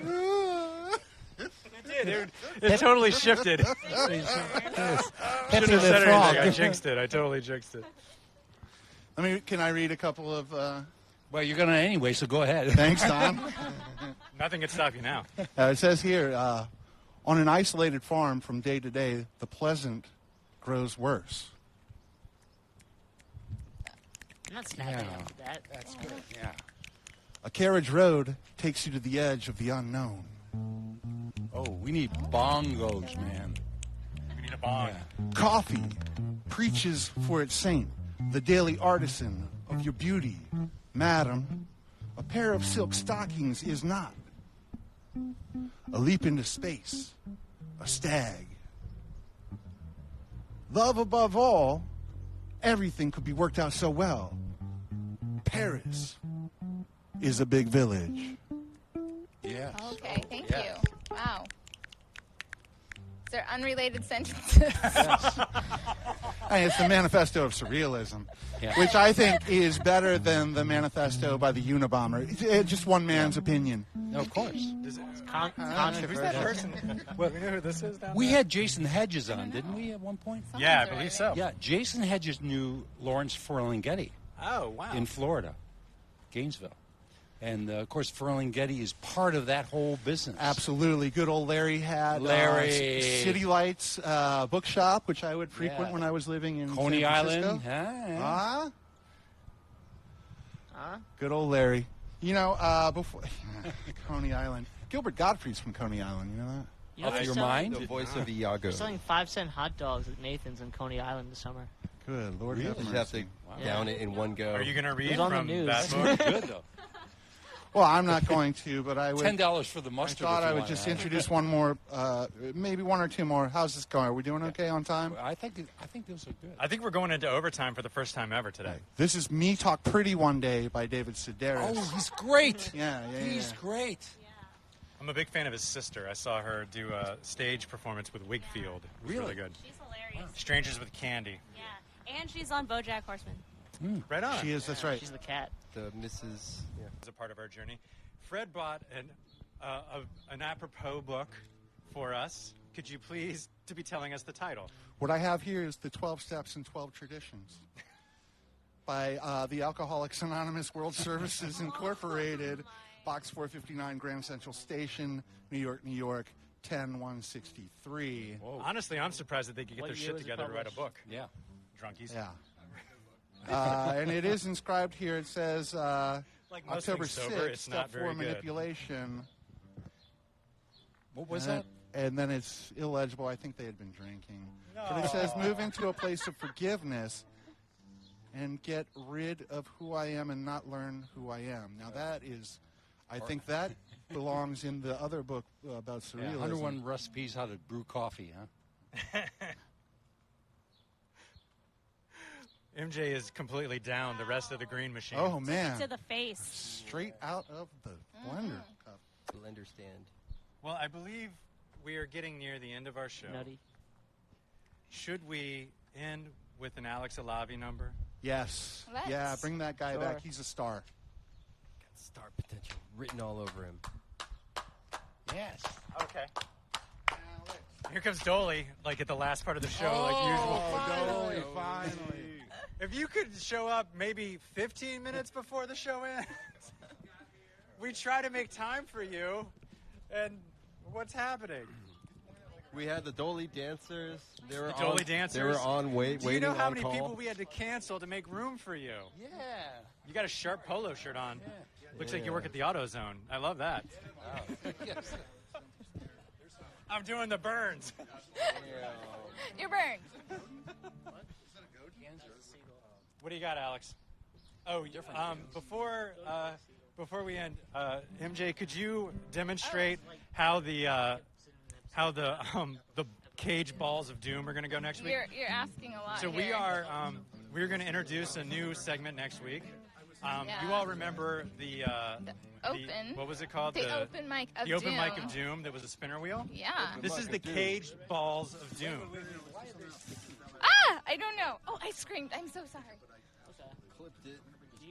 It totally shifted. Pepe Shouldn't have the said Frog. anything. I jinxed it. I totally jinxed it. Can I read a couple of... Well, you're going to anyway, so go ahead. Thanks, Don. Nothing can stop you now. It says here, on an isolated farm from day to day, the pleasant grows worse. I'm not snapping Yeah. after that. That's good. Yeah. A carriage road takes you to the edge of the unknown. Oh, we need bongos, man. We need a bong. Yeah. Coffee preaches for its saint, the daily artisan of your beauty. Madam, a pair of silk stockings is not. A leap into space, a stag. Love above all, everything could be worked out so well. Paris is a big village. Yes. Okay, thank Yeah. you. Wow. Is there unrelated sentences? And it's the Manifesto of Surrealism, Yeah. which I think is better than the Manifesto by the Unabomber. It's just one man's opinion. No, of course. Who's that Controversial. person? Well, we know who this is down We there? had Jason Hedges on, didn't we, at one point? Yeah, I believe so. Yeah, Jason Hedges knew Lawrence Ferlinghetti Oh, wow. in Florida, Gainesville. And, of course, Ferlinghetti is part of that whole business. Absolutely. Good old Larry had Larry. City Lights bookshop, which I would frequent Yeah. when I was living in Coney San Island. Francisco. Yeah. Good old Larry. You know, before Coney Island. Gilbert Gottfried's from Coney Island. You know that? You know Off they're your selling- mind? The voice of Iago. They're selling 5-cent hot dogs at Nathan's in Coney Island this summer. Good Lord Really? have You mercy. just have to down it in one go. Are you going to read was on the from news. that book? Good though. Well, I'm not going to, but I would. $10 for the I mustard. thought if you I would want just to. introduce one more, maybe one or two more. How's this going? Are we doing okay on time? I think those are good. I think we're going into overtime for the first time ever today. This is Me Talk Pretty One Day by David Sedaris. Oh, he's great. yeah. He's great. I'm a big fan of his sister. I saw her do a stage performance with Wigfield. It was really good. She's hilarious. Strangers with Candy. Yeah. And she's on BoJack Horseman. Right on. She is. That's right. She's the cat. The Mrs. Yeah. As a part of our journey. Fred bought an apropos book for us. Could you please to be telling us the title? What I have here is the 12 Steps and 12 Traditions by the Alcoholics Anonymous World Services Incorporated, Box 459, Grand Central Station, New York, New York, 10163. Honestly, I'm surprised that they could get What their year shit was it together to write a published? book. Yeah. Drunkies. Yeah. And it is inscribed here. It says Like most October things sober, 6th, it's Step not 4 very good. manipulation. What was that? And then it's illegible. I think they had been drinking. But it says, move into a place of forgiveness and get rid of who I am and not learn who I am. Now that is, I think that belongs in the other book about Yeah, surrealism. 101 recipes how to brew coffee, huh? MJ is completely down the rest of the green machine. Oh, man. To the face. Straight out of the blender cup. Blender stand. Well, I believe we are getting near the end of our show. Nutty. Should we end with an Alex Alavi number? Yes. Let's. Yeah, bring that guy Sure. back. He's a star. Got star potential written all over him. Yes. Okay. Here comes Dolly, like at the last part of the show, like usual. Finally. If you could show up maybe 15 minutes before the show ends, we try to make time for you. And what's happening? We had the Dolly dancers. They were The Dolly on, dancers? They were on wait, Do waiting you know how on many call. people we had to cancel to make room for you? Yeah. You got a sharp polo shirt on. Looks like you work at the AutoZone. I love that. Yes. I'm doing the burns. You're burned. What do you got, Alex? Oh, before we end, MJ, could you demonstrate how the cage balls of doom are going to go next week? You're asking a lot. So here. we're going to introduce a new segment next week. Yeah. You all remember the open. what was it called? The open mic of The open doom. mic of doom that was a spinner wheel? Yeah. This is the caged balls of doom. Ah! I don't know. Oh, I screamed. I'm so sorry. Clipped it.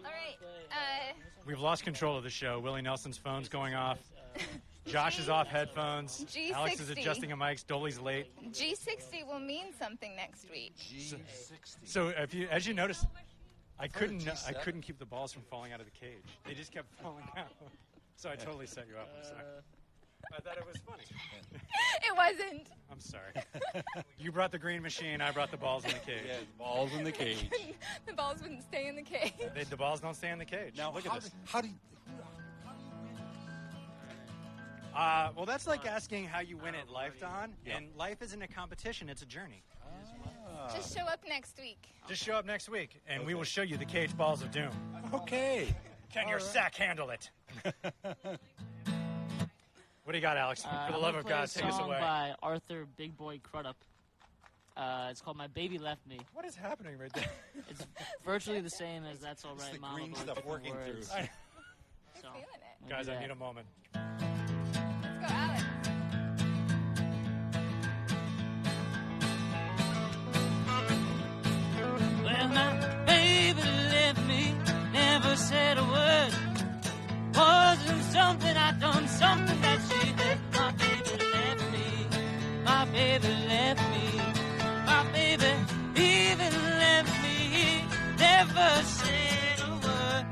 All right. We've lost control of the show. Willie Nelson's phone's going off. Josh is off headphones. G60. Alex is adjusting a mic. Dolly's late. G60 will mean something next week. So as you notice, I couldn't keep the balls from falling out of the cage. They just kept falling out. So I totally set you up. I'm sorry. I thought it was funny. It wasn't. I'm sorry. You brought the green machine. I brought the balls in the cage. Yeah, balls in the cage. The balls wouldn't stay in the cage. The balls don't stay in the cage. Now, Look at this. How do you... Well, that's like asking how you win at life, Don. And life isn't a competition; it's a journey. Just show up next week. Just show up next week, and we will show you the cage balls of doom. Okay. Can your sack handle it? What do you got, Alex? For the love of God, take us song away. by Arthur Big Boy Crudup. It's called My Baby Left Me. What is happening right there? It's virtually the same as That's All Right, the Mama. green but with stuff different working through. words. I- So, Feeling it. we'll Guys, do I that. need a moment. Let's go, Alex. Well, my baby left me, never said a word. Wasn't something I done, something that she had. My baby left me, my baby left me, my baby even left me, never said a word.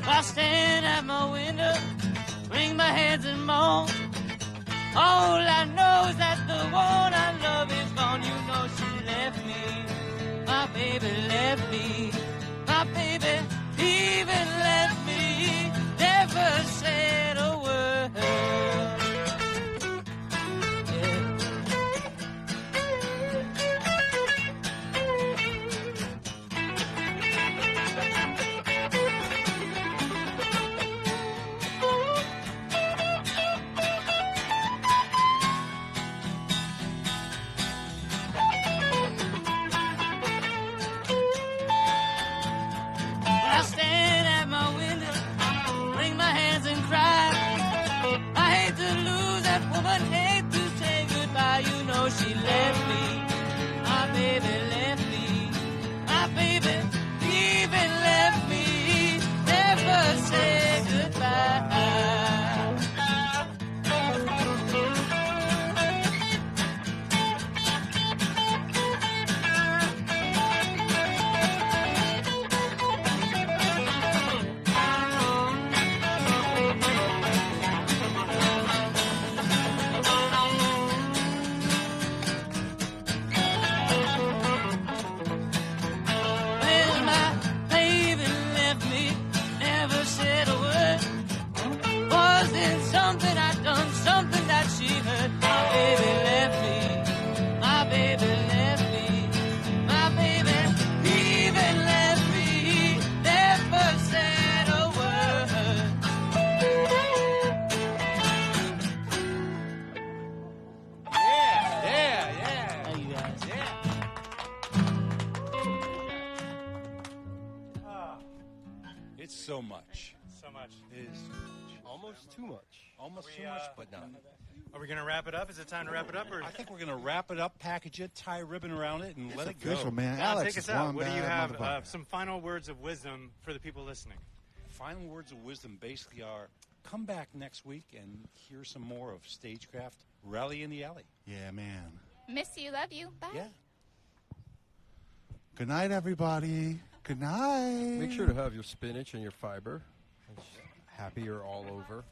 I stand at my window, wring my hands and moan. All I know is that the one I love is gone. You know she left me. My baby left me. My baby even left me. Never said a word. Yeah. so much. So much. It is Almost too much. almost We, too much, but not. Are we going to wrap it up? Is it time to wrap it up? Or I think we're going to wrap it up, package it, tie a ribbon around it, and let it go. Official, man. Al, Alex take us is out. one What do you bad have? motherfucker. Some final words of wisdom for the people listening. Final words of wisdom basically are: come back next week and hear some more of StageCraft Rally in the Alley. Yeah, man. Miss you, love you. Bye. Yeah. Good night, everybody. Good night. Make sure to have your spinach and your fiber. It's happier all over.